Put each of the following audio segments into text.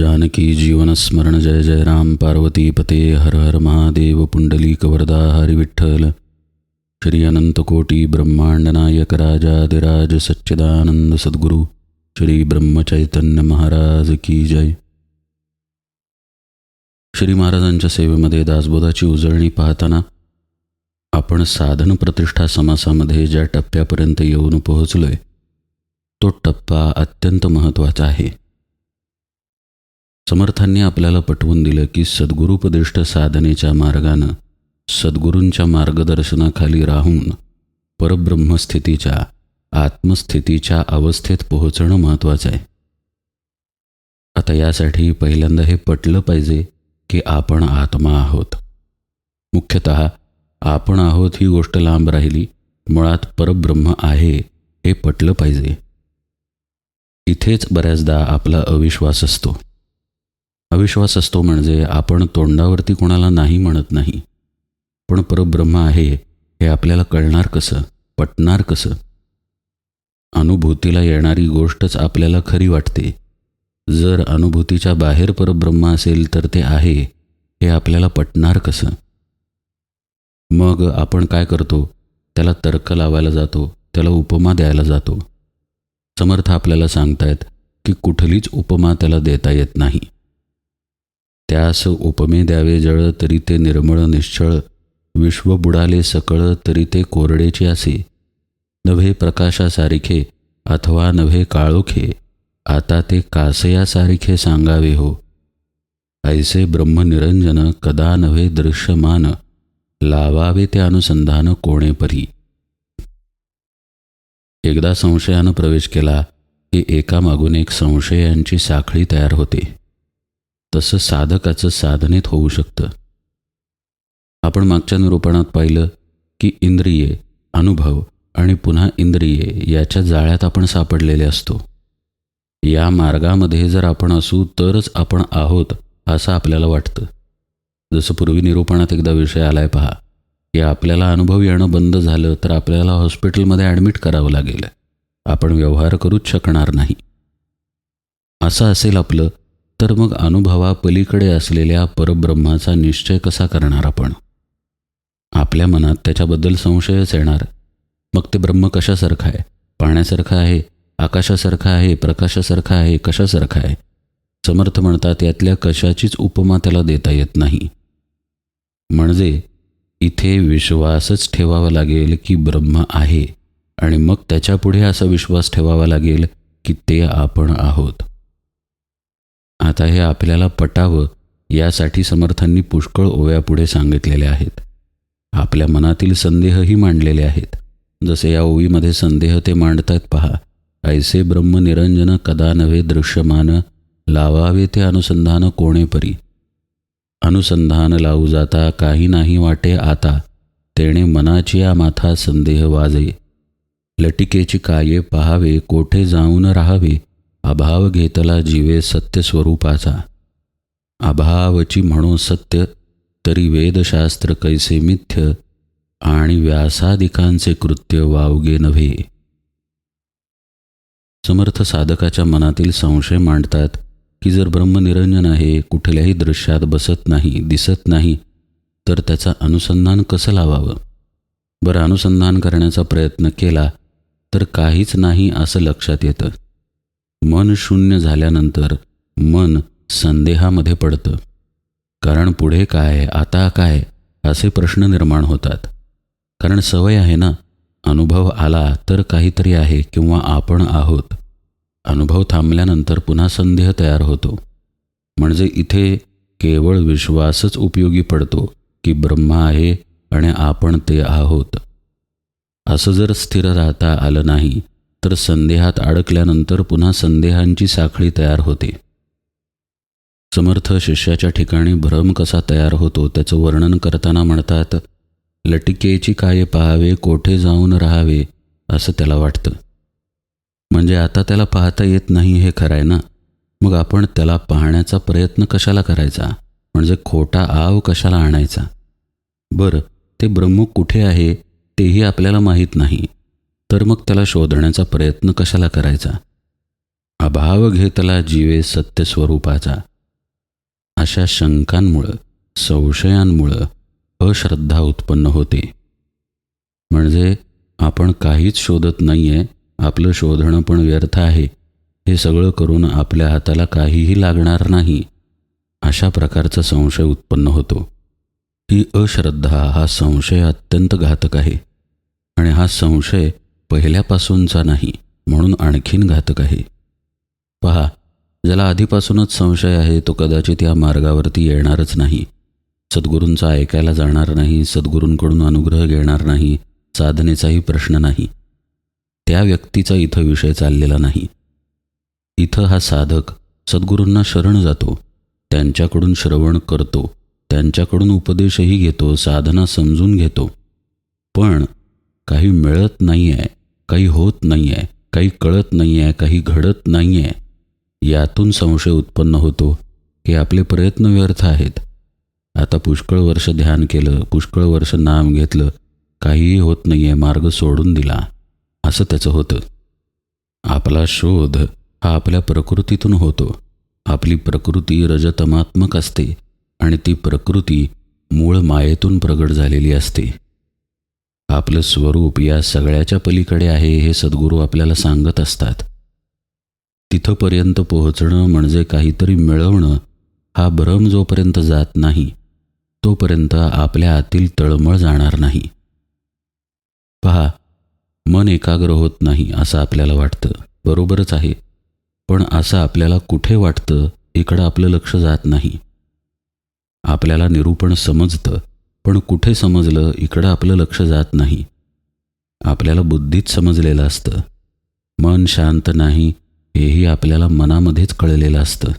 जानकी जीवन स्मरण जय जय राम पार्वती पते हर हर महादेव पुंडलीक वरदा हरि विठ्ठल श्री अनंतकोटी ब्रह्मांड नायक राजाधिराज सच्चिदानंद सद्गुरु श्री ब्रह्मचैतन्य महाराज की जय. श्री महाराजांच्या सेवेमध्ये दासबोधाची उजळणी पाहताना आपण साधन प्रतिष्ठा समासामध्ये ज्या टप्प्यापर्यंत येऊन पोहोचलोय तो टप्पा अत्यंत महत्त्वाचा आहे. समर्थांनी आपल्याला पटवून दिलं की सद्गुरुपदिष्ट साधनेच्या मार्गानं सद्गुरूंच्या मार्गदर्शनाखाली राहून परब्रह्मस्थितीच्या आत्मस्थितीच्या अवस्थेत पोहोचणं महत्त्वाचं आहे. आता यासाठी पहिल्यांदा हे पटलं पाहिजे की आपण आत्मा आहोत. मुख्यतः आपण आहोत ही गोष्ट लांब राहिली, मुळात परब्रह्म आहे हे पटलं पाहिजे. इथेच बऱ्याचदा आपला अविश्वास असतो. अविश्वास असतो म्हणजे आपण तोंडावरती कोणाला नाही म्हणत नाही, पण परब्रह्म आहे हे आपल्याला कळणार कसं, पटणार कसं? अनुभूतीला येणारी गोष्टच आपल्याला खरी वाटते. जर अनुभूतीच्या बाहेर परब्रह्म असेल तर ते आहे हे आपल्याला पटणार कसं? मग आपण काय करतो? त्याला तर्क लावायला जातो, त्याला उपमा द्यायला जातो. समर्थ आपल्याला सांगतायत की कुठलीच उपमा त्याला देता येत नाही. त्यास उपमे द्यावे जळ तरी ते निर्मळ निश्चळ, विश्व बुडाले सकळ तरी ते कोरडेचे असे. नव्हे प्रकाशासारिखे अथवा नव्हे काळोखे, आता ते कासयासारिखे सांगावे हो. ऐसे ब्रह्मनिरंजन कदा नव्हे दृश्यमान, लावावे ते अनुसंधान कोणे परी. एकदा संशयानं प्रवेश केला की एकामागून एक संशयांची साखळी तयार होते. तसं साधकाचं साधनेत होऊ शकतं. आपण मागच्या निरूपणात पाहिलं की इंद्रिये, अनुभव आणि पुन्हा इंद्रिये याच्या जाळ्यात आपण सापडलेले असतो. या मार्गामध्ये जर आपण असू तरच आपण आहोत असं आपल्याला वाटतं. जसं पूर्वी निरूपणात एकदा विषय आलाय पहा की आपल्याला अनुभव येणं बंद झालं तर आपल्याला हॉस्पिटलमध्ये ॲडमिट करावं लागेल, आपण व्यवहार करूच शकणार नाही. असं असेल आपलं तर मग अनुभवापलीकडे असलेल्या परब्रह्माचा निश्चय कसा करणार आपण? आपल्या मनात त्याच्याबद्दल संशयच येणार. मग ते ब्रह्म कशासारखं आहे? पाण्यासारखं आहे, आकाशासारखं आहे, प्रकाशासारखं आहे, कशासारखं आहे? समर्थ म्हणतात यातल्या कशाचीच उपमा त्याला देता येत नाही. म्हणजे इथे विश्वासच ठेवावा लागेल की ब्रह्म आहे आणि मग त्याच्यापुढे असा विश्वास ठेवावा लागेल की ते आपण आहोत. आता हे आपल्याला पटावं यासाठी समर्थांनी पुष्कळ ओव्यापुढे सांगितलेले आहेत. आपल्या मनातील संदेहही मांडलेले आहेत. जसे या ओवीमध्ये संदेह ते मांडतायत पहा. ऐसे ब्रह्मनिरंजन कदा नव्हे दृश्यमान, लावावे ते अनुसंधान कोणे परी. अनुसंधान लावू जाता काही नाही वाटे आता, तेणे मनाची या माथा संदेह वाजे. लटिकेची काये पहावे कोठे जाऊन राहावे, अभाव घेतला जीवे सत्य स्वरूपाचा. अभावची म्हणो सत्य तरी वेदशास्त्र कैसे मिथ्य, आणि व्यासादिकांचे कृत्य वावगे नव्हे. समर्थ साधकाच्या मनातील संशय मांडतात की जर ब्रह्मनिरंजन आहे, कुठल्याही दृश्यात बसत नाही, दिसत नाही, तर त्याचा अनुसंधान कसं लावावं? बरं, अनुसंधान करण्याचा प्रयत्न केला तर काहीच नाही असं लक्षात येतं. मन शून्य झाल्यानंतर मन संदेहामध्ये पडतं. कारण पुढे काय, आता काय असे प्रश्न निर्माण होतात. कारण सवय आहे ना, अनुभव आला तर काहीतरी आहे किंवा आपण आहोत. अनुभव थांबल्यानंतर पुन्हा संदेह तयार होतो. म्हणजे इथे केवळ विश्वासच उपयोगी पडतो की ब्रह्म आहे आणि आपण ते आहोत. असं जर स्थिर राहता आलं नाही तर संदेहात अडकल्यानंतर पुन्हा संदेहांची साखळी तयार होते. समर्थ शिष्याच्या ठिकाणी भ्रम कसा तयार होतो त्याचं वर्णन करताना म्हणतात, लटिकेची काय पाहावे कोठे जाऊन राहावे असं त्याला वाटतं. म्हणजे आता त्याला पाहता येत नाही हे खरं आहे ना, मग आपण त्याला पाहण्याचा प्रयत्न कशाला करायचा? म्हणजे खोटा आव कशाला आणायचा? बरं, ते ब्रह्म कुठे आहे तेही आपल्याला माहीत नाही, तर मग त्याला शोधण्याचा प्रयत्न कशाला करायचा? अभाव घेतला जीवे सत्य स्वरूपाचा. अशा शंकांमुळं, संशयांमुळं अश्रद्धा उत्पन्न होते. म्हणजे आपण काहीच शोधत नाही आहे, आपलं शोधणं पण व्यर्थ आहे, हे सगळं करून आपल्या हाताला काहीही लागणार नाही, अशा प्रकारचा संशय उत्पन्न होतो. ही अश्रद्धा, हा संशय अत्यंत घातक आहे. आणि हा संशय पहिल्यापासूनचा नाही, म्हणून आणखीन घातक आहे. पहा, ज्याला आधीपासूनच संशय आहे तो कदाचित या मार्गावरती येणारच नाही, सद्गुरूंचं ऐकायला जाणार नाही, सद्गुरूंकडून अनुग्रह घेणार नाही, साधनेचाही प्रश्न नाही. त्या व्यक्तीचा इथं विषय चाललेला नाही. इथं हा साधक सद्गुरूंना शरण जातो, त्यांच्याकडून श्रवण करतो, त्यांच्याकडून उपदेशही घेतो, साधना समजून घेतो. पण काही मिळत नाही आहे, काही होत नाही आहे, काही कळत नाही आहे, काही घडत नाही आहे. यातून संशय उत्पन्न होतो की आपले प्रयत्न व्यर्थ आहेत. आता पुष्कळ वर्ष ध्यान केलं, पुष्कळ वर्ष नाम घेतलं, काहीही होत नाही आहे, मार्ग सोडून दिला, असं त्याचं होतं. आपला शोध हा आपल्या प्रकृतीतून होतो. आपली प्रकृती रजतमात्मक असते आणि ती प्रकृती मूळ मायेतून प्रगट झालेली असते. आपलं स्वरूप या सगळ्याच्या पलीकडे आहे हे सद्गुरू आपल्याला सांगत असतात. तिथंपर्यंत पोहोचणं म्हणजे काहीतरी मिळवणं, हा भ्रम जोपर्यंत जात नाही तोपर्यंत आपल्या आतील तळमळ जाणार नाही. पहा, मन एकाग्र होत नाही असं आपल्याला वाटतं, बरोबरच आहे. पण असं आपल्याला कुठे वाटतं इकडं आपलं लक्ष जात नाही. आपल्याला निरूपण समजतं, पण कुठे समजलं इकडं आपलं लक्ष जात नाही. आपल्याला बुद्धीत समजलेलं असतं. मन शांत नाही हेही आपल्याला मनामध्येच कळलेलं असतं.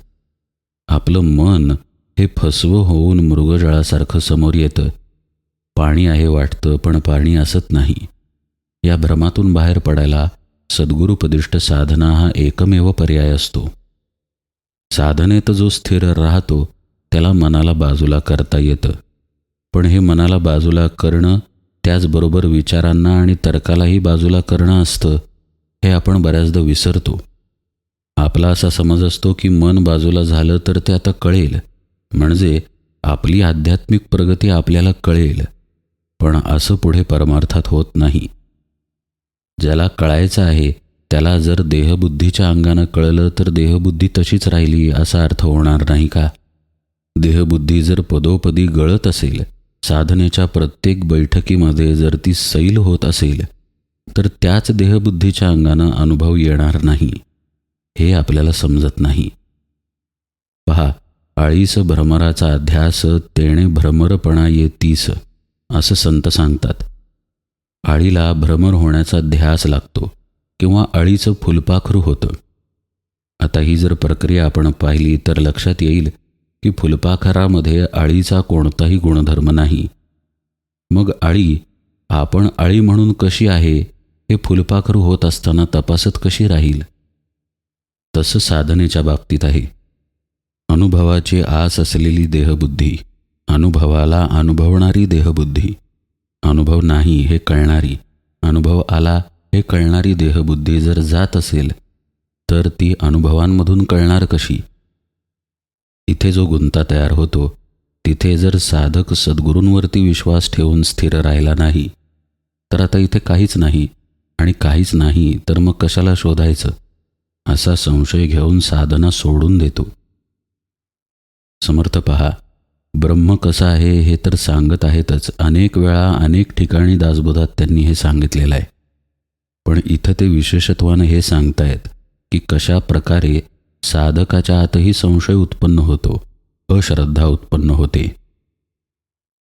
आपलं मन हे फसवं होऊन मृगजळासारखं समोर येतं. पाणी आहे वाटतं, पण पाणी असत नाही. या भ्रमातून बाहेर पडायला सद्गुरुपदिष्ट साधना हा एकमेव पर्याय असतो. साधनेत जो स्थिर राहतो त्याला मनाला बाजूला करता येतं. पण हे मनाला बाजूला करणं, त्याचबरोबर विचारांना आणि तर्कालाही बाजूला करणं असतं, हे आपण बऱ्याचदा विसरतो. आपला असा समज असतो की मन बाजूला झालं तर ते आता कळेल, म्हणजे आपली आध्यात्मिक प्रगती आपल्याला कळेल. पण असं पुढे परमार्थात होत नाही. ज्याला कळायचं आहे त्याला जर देहबुद्धीच्या अंगानं कळलं तर देहबुद्धी तशीच राहिली असा अर्थ होणार नाही का? देहबुद्धी जर पदोपदी गळत असेल, साधनेच्या प्रत्येक बैठकीमध्ये जर ती सैल होत असेल, तर त्याच देहबुद्धीच्या अंगानं अनुभव येणार नाही, हे आपल्याला समजत नाही. पहा, आळीस भ्रमराचा अध्यास तेणे भ्रमरपणा येतीस, असं संत सांगतात. आळीला भ्रमर होण्याचा ध्यास लागतो किंवा आळीचं फुलपाखरू होतं. आता ही जर प्रक्रिया आपण पाहिली तर लक्षात येईल की फुलपाखरामध्ये आळीचा कोणताही गुणधर्म नाही. मग आळी आपण आळी म्हणून कशी आहे हे फुलपाखरू होत असताना तपासत कशी राहील? तसं साधनेच्या बाबतीत आहे. अनुभवाची आस असलेली देहबुद्धी, अनुभवाला अनुभवणारी देहबुद्धी, अनुभव नाही हे कळणारी, अनुभव आला हे कळणारी देहबुद्धी जर जात असेल तर ती अनुभवांमधून कळणार कशी? इथे जो गुंता तयार होतो तिथे जर साधक सद्गुरूंवरती विश्वास ठेवून स्थिर राहिला नाही तर आता इथे काहीच नाही, आणि काहीच नाही तर मग कशाला शोधायचं, असा संशय घेऊन साधना सोडून देतो. समर्थ पहा, ब्रह्म कसं आहे हे तर सांगत आहेतच, अनेक वेळा अनेक ठिकाणी दासबोधात त्यांनी हे सांगितलेलं आहे. पण इथं ते विशेषत्वानं हे सांगतायत की कशा प्रकारे साधकाच्या आतही संशय उत्पन्न होतो, अश्रद्धा उत्पन्न होते.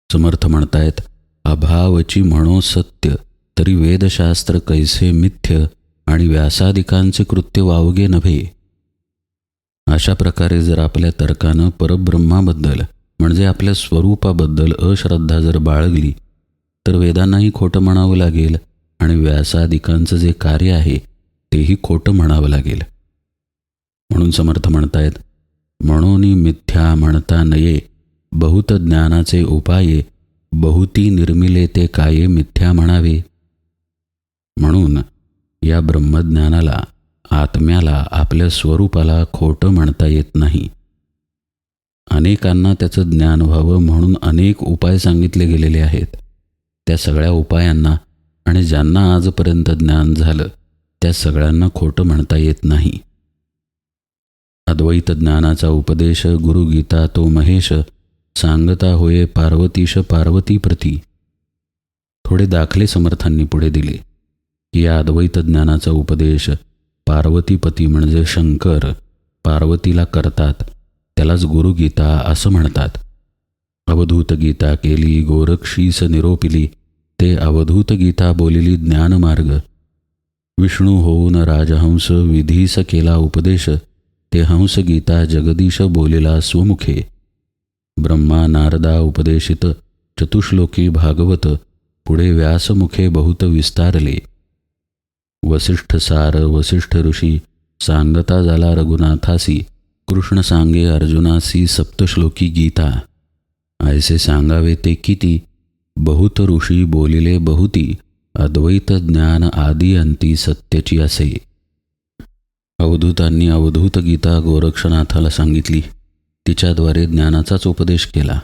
समर्थ म्हणतायत, अभावची म्हणो सत्य तरी वेदशास्त्र कैसे मिथ्य आणि व्यासादिकांचे कृत्य वावगे नव्हे. अशा प्रकारे जर आपल्या तर्कानं परब्रह्माबद्दल म्हणजे आपल्या स्वरूपाबद्दल अश्रद्धा जर बाळगली तर वेदांनाही खोटं म्हणावं लागेल आणि व्यासादिकांचं जे कार्य आहे तेही खोटं म्हणावं लागेल. म्हणून समर्थ म्हणतायत, म्हणून मिथ्या म्हणता नये बहुत ज्ञानाचे उपाये, बहुती निर्मिले ते काये मिथ्या म्हणावे. म्हणून या ब्रह्मज्ञानाला, आत्म्याला, आपल्या स्वरूपाला खोटं म्हणता येत नाही. अनेकांना त्याचं ज्ञान व्हावं म्हणून अनेक उपाय सांगितले गेलेले आहेत. त्या सगळ्या उपायांना आणि ज्यांना आजपर्यंत ज्ञान झालं त्या सगळ्यांना खोटं म्हणता येत नाही. अद्वैत ज्ञानाचा उपदेश गुरुगीता तो महेश सांगता होये पार्वतीश पार्वती प्रती. थोडे दाखले समर्थांनी पुढे दिले की या अद्वैत ज्ञानाचा उपदेश पार्वतीपती म्हणजे शंकर पार्वतीला करतात, त्यालाच गुरुगीता असं म्हणतात. अवधूत गीता केली गोरक्षीस निरोपिली, ते अवधूत गीता बोलिली ज्ञानमार्ग. विष्णू होऊन राजहंस विधीस केला उपदेश, ते हंस गीता जगदीश बोलिला स्वमुखे. ब्रह्मा नारदा उपदेशित चतुश्लोकी भागवत, पुढे व्यासमुखे बहुत विस्तारले. वसिष्ठ सार वसिष्ठ ऋषी सांगता झाला रघुनाथासी, कृष्ण सांगे अर्जुनासी सप्तश्लोकी गीता. ऐसे सांगावे ते किती, बहुत ऋषी बोलिले बहुती, अद्वैत ज्ञान आदी अंती सत्याची असे. अवधूतांनी अवधूत गीता गोरक्षनाथाला सांगितली, तिच्याद्वारे ज्ञानाचाच उपदेश केला.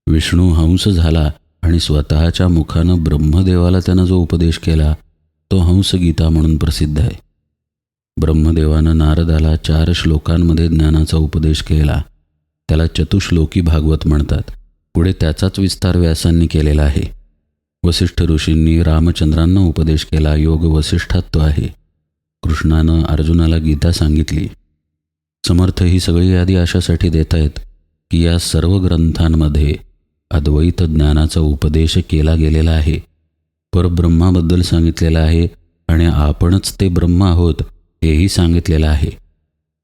विष्णू हंस झाला आणि स्वतःच्या मुखानं ब्रह्मदेवाला त्यानं जो उपदेश केला तो हंसगीता म्हणून प्रसिद्ध आहे. ब्रह्मदेवानं नारदाला 4 श्लोकांमध्ये ज्ञानाचा उपदेश केला, त्याला चतुश्लोकी भागवत म्हणतात. पुढे त्याचाच विस्तार व्यासांनी केलेला आहे. वसिष्ठ ऋषींनी रामचंद्रांना उपदेश केला, योग वसिष्ठत्व आहे. कृष्णानं अर्जुनाला गीता सांगितली. समर्थ ही सगळी यादी अशासाठी देत आहेत की या सर्व ग्रंथांमध्ये अद्वैत ज्ञानाचा उपदेश केला गेलेला आहे, परब्रह्माबद्दल सांगितलेलं आहे आणि आपणच ते ब्रह्म आहोत हेही सांगितलेलं आहे.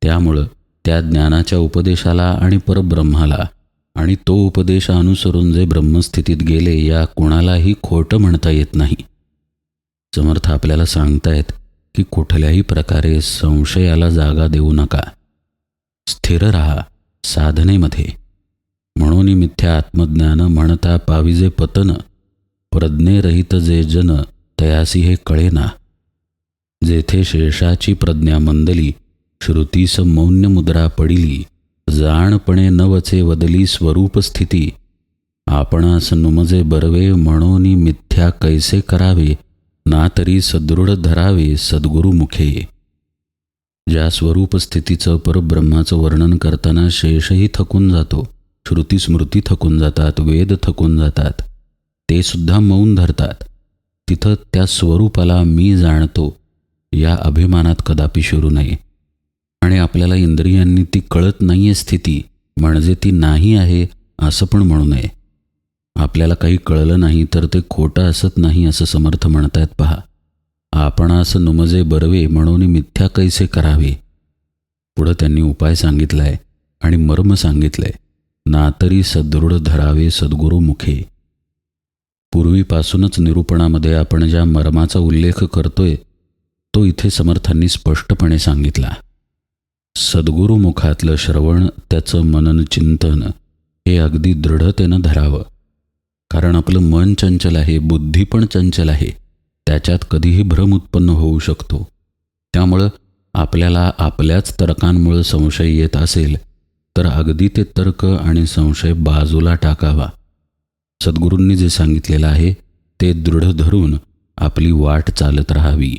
त्यामुळं त्या ज्ञानाच्या उपदेशाला आणि परब्रह्माला आणि तो उपदेश अनुसरून जे ब्रह्मस्थितीत गेले या कोणालाही खोटं म्हणता येत नाही. समर्थ आपल्याला सांगतायत की कुठल्याही प्रकारे संशयाला जागा देऊ नका, स्थिर रहा साधनेमध्ये. म्हणून मिथ्या आत्मज्ञान म्हणता पाविजे पतन, प्रज्ञेरहित जे जन तयासी हे कळेना. जेथे शेषाची प्रज्ञा मंदली, श्रुतीस मौन्य मुद्रा पडिली, जाणपणे नवचे वदली स्वरूप स्थिती. आपणास नुमजे बरवे म्हणून मिथ्या कैसे करावे, ना तरी सदृढ धरावे सद्गुरु मुखे. ज्या स्वरूप स्थितीचं परब्रह्माचं वर्णन करताना शेषही थकून जातो, श्रुती स्मृती थकून जातात, वेद थकून जातात, ते सुद्धा मौन धरतात, तिथं त्या स्वरूपाला मी जाणतो या अभिमानात कदापि शिरू नये. आणि आपल्याला इंद्रियांनी ती कळत नाही आहे स्थिती म्हणजे ती नाही आहे असं पण म्हणू नये. आपल्याला काही कळलं नाही तर ते खोटं असत नाही असं समर्थ म्हणतायत पहा. आपणास नुमजे बरवे म्हणून मिथ्या कैसे करावे. पुढं त्यांनी उपाय सांगितलाय आणि मर्म सांगितलंय, ना तरी सदृढ धरावे सद्गुरु मुखे. पूर्वीपासूनच निरूपणामध्ये आपण ज्या मर्माचा उल्लेख करतोय तो इथे समर्थांनी स्पष्टपणे सांगितला. सद्गुरु मुखातलं श्रवण, त्याचं मनन चिंतन हे अगदी दृढतेनं धरावं. कारण आपलं मन चंचल आहे, बुद्धी पण चंचल आहे, त्याच्यात कधीही भ्रम उत्पन्न होऊ शकतो. त्यामुळं आपल्याला आपल्याच तर्कांमुळे संशय येत असेल तर अगदी ते तर्क आणि संशय बाजूला टाकावा. सद्गुरूंनी जे सांगितलेलं आहे ते दृढ धरून आपली वाट चालत राहावी.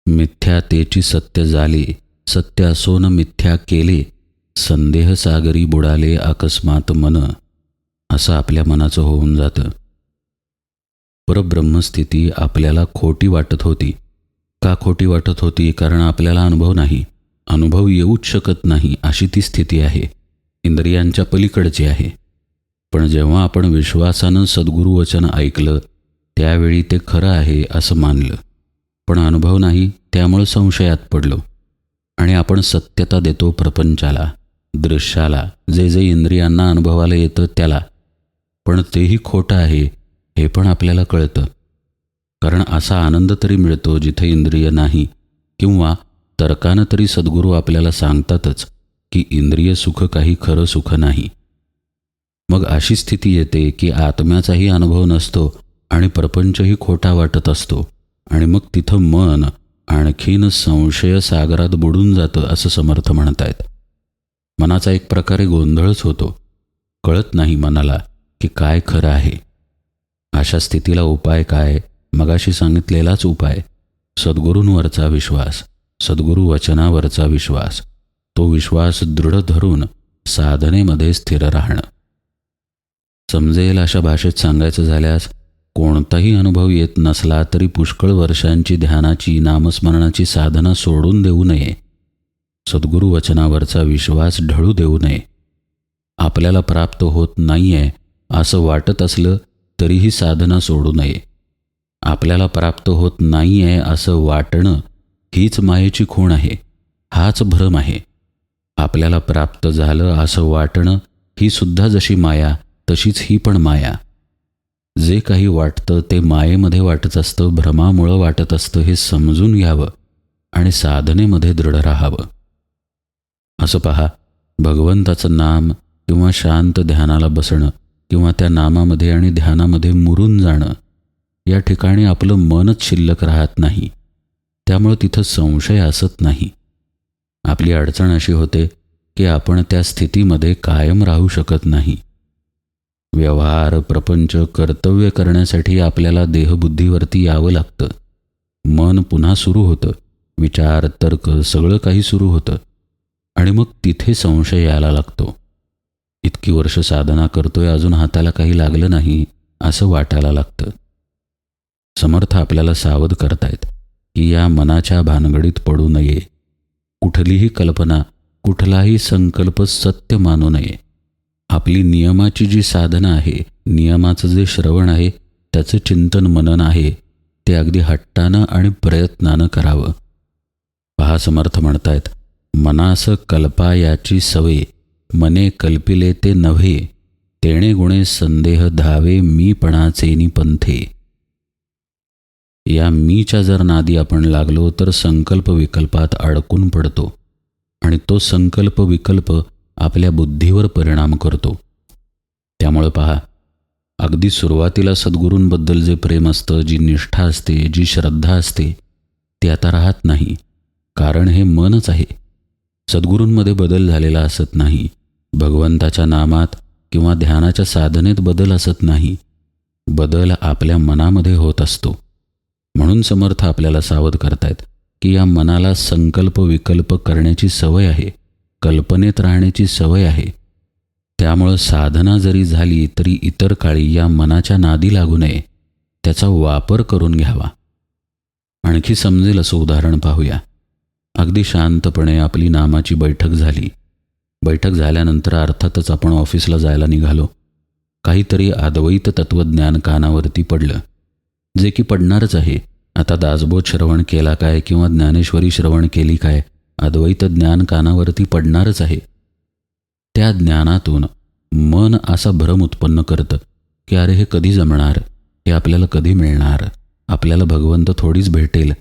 मिथ्या तेची सत्य झाले, सत्य असोन मिथ्या केले, संदेह सागरी बुडाले अकस्मात मन. असं आपल्या मनाचं होऊन जातं. परब्रह्मस्थिती आपल्याला खोटी वाटत होती. का खोटी वाटत होती? कारण आपल्याला अनुभव नाही, अनुभव येऊच शकत नाही अशी ती स्थिती आहे, इंद्रियांच्या पलीकडची आहे. पण जेव्हा आपण विश्वासानं सद्गुरु वचन ऐकलं त्यावेळी ते खरं आहे असं मानलं, पण अनुभव नाही त्यामुळे संशयात पडलो आणि आपण सत्यता देतो प्रपंचाला, दृश्याला, जे जे इंद्रियांना अनुभवाला येतं त्याला. पण तेही खोटं आहे हे पण आपल्याला कळतं. कारण असा आनंद तरी मिळतो जिथे इंद्रिय नाही, किंवा तर्कानं तरी सद्गुरू आपल्याला सांगतातच की इंद्रिय सुख काही खरं सुख नाही. मग अशी स्थिती येते की आत्म्याचाही अनुभव नसतो आणि प्रपंचही खोटा वाटत असतो आणि मग तिथं मन आणखीन संशय सागरात बुडून जातं असं समर्थ म्हणतायत. मनाचा एक प्रकारे गोंधळच होतो. कळत नाही मनाला की काय खरं आहे. अशा स्थितीला उपाय काय? मगाशी सांगितलेलाच उपाय, सद्गुरूंवरचा विश्वास, सद्गुरू वचनावरचा विश्वास. तो विश्वास दृढ धरून साधनेमध्ये स्थिर राहणं. समजेल अशा भाषेत सांगायचं झाल्यास, कोणताही अनुभव येत नसला तरी पुष्कळ वर्षांची ध्यानाची, नामस्मरणाची साधना सोडून देऊ नये. सद्गुरू वचनावरचा विश्वास ढळू देऊ नये. आपल्याला प्राप्त होत नाहीये असं वाटत असलं तरीही साधना सोडू नये. आपल्याला प्राप्त होत नाहीये असं वाटणं हीच मायेची खूण आहे, हाच भ्रम आहे. आपल्याला प्राप्त झालं असं वाटणं ही सुद्धा जशी माया तशीच ही पण माया. जे काही वाटतं ते मायेमध्ये वाटत असतं, भ्रमामुळं वाटत असतं, हे समजून घ्यावं आणि साधनेमध्ये दृढ राहावं. असं पहा, भगवंताचं नाम किंवा शांत ध्यानाला बसणं किंवा त्या नामामध्ये आणि ध्यानामध्ये मुरून जाणं, या ठिकाणी आपलं मनच शिल्लक राहत नाही. त्यामुळं तिथं संशय असत नाही. आपली अडचण अशी होते की आपण त्या स्थितीमध्ये कायम राहू शकत नाही. व्यवहार, प्रपंच, कर्तव्य करण्यासाठी आपल्याला देहबुद्धीवरती यावं लागतं. मन पुन्हा सुरू होतं, विचार, तर्क सगळं काही सुरू होतं आणि मग तिथे संशय यायला लागतो. इतकी वर्ष साधना करतोय, अजून हाताला काही लागलं नाही असं वाटायला लागतं. समर्थ आपल्याला सावध करतायत की या मनाच्या भानगडीत पडू नये. कुठलीही कल्पना, कुठलाही संकल्प सत्य मानू नये. आपली नियमाची जी साधना आहे, नियमाचं जे श्रवण आहे, त्याचं चिंतन मनन आहे, ते अगदी हट्टानं आणि प्रयत्नानं करावं. पहा, समर्थ म्हणतायत, मनास कल्पा याची सवे, मने कल्पिले ते नव्हे, तेणे गुणे संदेह धावे, मीपणाचेनी पंथे. या मीच्या जर नादी आपण लागलो तर संकल्प विकल्पात अडकून पडतो आणि तो संकल्प विकल्प आपल्या बुद्धीवर परिणाम करतो. त्यामुळे पहा, अगदी सुरुवातीला सद्गुरूंबद्दल जे प्रेम असतं, जी निष्ठा असते, जी श्रद्धा असते, ती आता राहत नाही. कारण हे मनच आहे. सद्गुरूंमध्ये बदल झालेला असत नाही. भगवंताच्या नामात किंवा ध्यानाच्या साधनेत बदल असत नाही. बदल आपल्या मनामध्ये होत असतो. म्हणून समर्थ आपल्याला सावध करतायत की या मनाला संकल्प विकल्प करण्याची सवय आहे, कल्पनेत राहण्याची सवय आहे. त्यामुळं साधना जरी झाली तरी इतर काळी या मनाच्या नादी लागू नये, त्याचा वापर करून घ्यावा. आणखी समजेल असं उदाहरण पाहूया. अगदी शांतपणे आपली नामाची बैठक झाली. बैठक झाल्यानंतर अर्थातच आपण ऑफिसला जायला निघालो. काहीतरी अद्वैत तत्त्वज्ञान कानावरती पडलं, जे की पडणारच आहे. आता दासबोध श्रवण केला काय किंवा ज्ञानेश्वरी श्रवण केली काय, अद्वैत ज्ञान कानावरती पडणारच आहे. त्या ज्ञानातून मन असा भ्रम उत्पन्न करतं की अरे हे कधी जमणार, हे आपल्याला कधी मिळणार, आपल्याला भगवंत थोडीच भेटेल.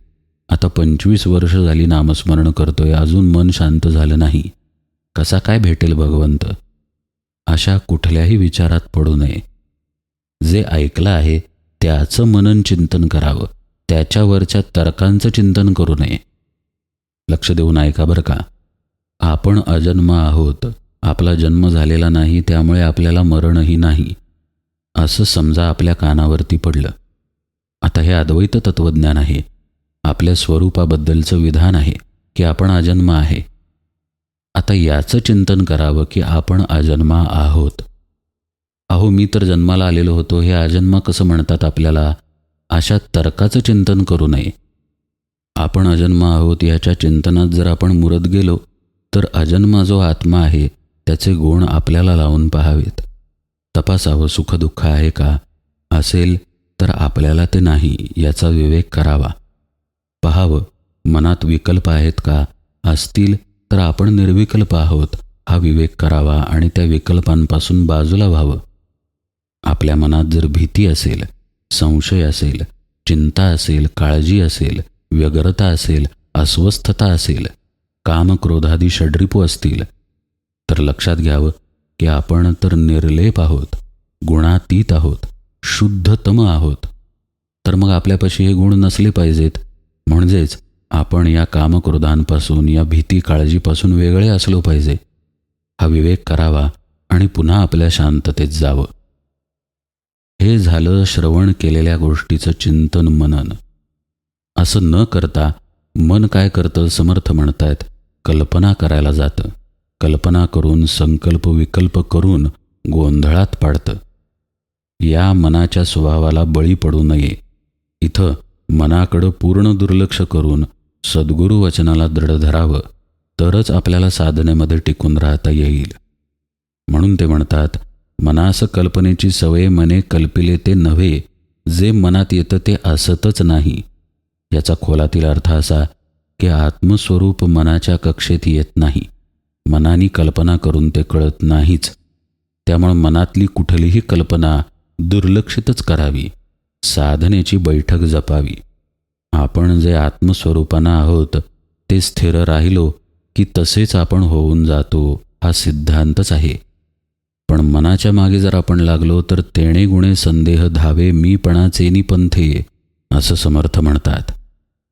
आता 25 वर्ष झाली नामस्मरण करतोय, अजून मन शांत झालं नाही, कसा काय भेटेल भगवंत. अशा कुठल्याही विचारात पडू नये. जे ऐकलं आहे त्याचं मनन चिंतन करावं, त्याच्यावरच्या तर्कांचं चिंतन करू नये. लक्ष देऊन ऐका बरं का. आपण अजन्म आहोत, आपला जन्म झालेला नाही, त्यामुळे आपल्याला मरणही नाही, असं समजा आपल्या कानावरती पडलं. आता हे अद्वैत तत्त्वज्ञान आहे, आपल्या स्वरूपाबद्दलचं विधान आहे की आपण अजन्म आहे. आता याचं चिंतन करावं की आपण अजन्मा आहोत. अहो मी तर जन्माला आलेलो होतो, हे अजन्मा कसं म्हणतात आपल्याला, अशा तर्काचं चिंतन करू नये. आपण अजन्म आहोत याच्या चिंतनात जर आपण मुरत गेलो तर अजन्मा जो आत्मा आहे त्याचे गुण आपल्याला लावून पाहावेत. तपासावं, सुखदुःख आहे का, असेल तर आपल्याला ते नाही याचा विवेक करावा. पाहावं, मनात विकल्प आहेत का, असतील तर आपण निर्विकल्प आहोत हा विवेक करावा आणि त्या विकल्पांपासून बाजूला व्हावं. आपल्या मनात जर भीती असेल, संशय असेल, चिंता असेल, काळजी असेल, व्यग्रता असेल, अस्वस्थता असेल, काम क्रोधादी षड्रिपू असतील, तर लक्षात घ्यावं की आपण तर निर्लेप आहोत, गुणातीत आहोत, शुद्धतम आहोत. तर मग आपल्यापाशी हे गुण नसले पाहिजेत. म्हणजेच आपण या कामक्रोधांपासून, या भीती काळजीपासून वेगळे असलो पाहिजे. हा विवेक करावा आणि पुन्हा आपल्या शांततेत जावं. हे झालं श्रवण केलेल्या गोष्टीचं चिंतन मनन. असं न करता मन काय करतं? समर्थ म्हणतायत कल्पना करायला जातं. कल्पना करून संकल्प विकल्प करून गोंधळात पाडतं. या मनाच्या स्वभावाला बळी पडू नये. इथं मनाकडं पूर्ण दुर्लक्ष करून सद्गुरू वचनाला दृढ धरावं, तरच आपल्याला साधनेमध्ये टिकून राहता येईल. म्हणून ते म्हणतात, मनास कल्पनेची सवय मने कल्पिले ते नव्हे, जे मनात येतं ते असतच नाही. याचा खोलातील अर्थ असा की आत्मस्वरूप मनाच्या कक्षेत येत नाही. मनाने कल्पना करून ते कळत नाहीच. त्यामुळे मनातली कुठलीही कल्पना दुर्लक्षितच करावी. साधनेची बैठक जपावी. आपण जे आत्मस्वरूपानं आहोत ते स्थिर राहिलो की तसेच आपण होऊन जातो, हा सिद्धांतच आहे. पण मनाच्या मागे जर आपण लागलो तर तेणे गुणे संदेह धावे मीपणाचेनी पंथे, असं समर्थ म्हणतात.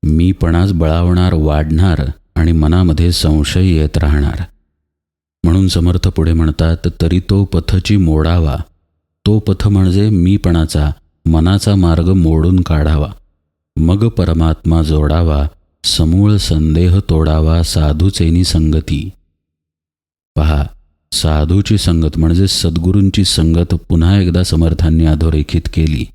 मीपणाच बळावणार, वाढणार आणि मनामध्ये संशय येत राहणार. म्हणून समर्थ पुढे म्हणतात, तरी तो पथची मोडावा. तो पथ म्हणजे मीपणाचा, मनाचा मार्ग मोडून काढावा. मग परमात्मा जोडावा, समूळ संदेह तोडावा, साधूचेनी संगती. पहा, साधूची संगत म्हणजे सद्गुरूंची संगत पुन्हा एकदा समर्थांनी अधोरेखित केली.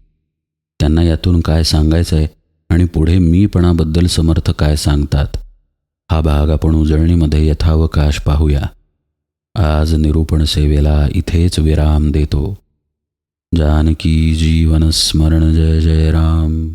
त्यांना यातून काय सांगायचं आहे आणि पुढे मीपणाबद्दल समर्थ काय सांगतात, हा भाग आपण उजळणीमध्ये यथावकाश पाहूया. आज निरूपण सेवेला इथेच विराम देतो. जानकी जीवन स्मरण. जय जय राम.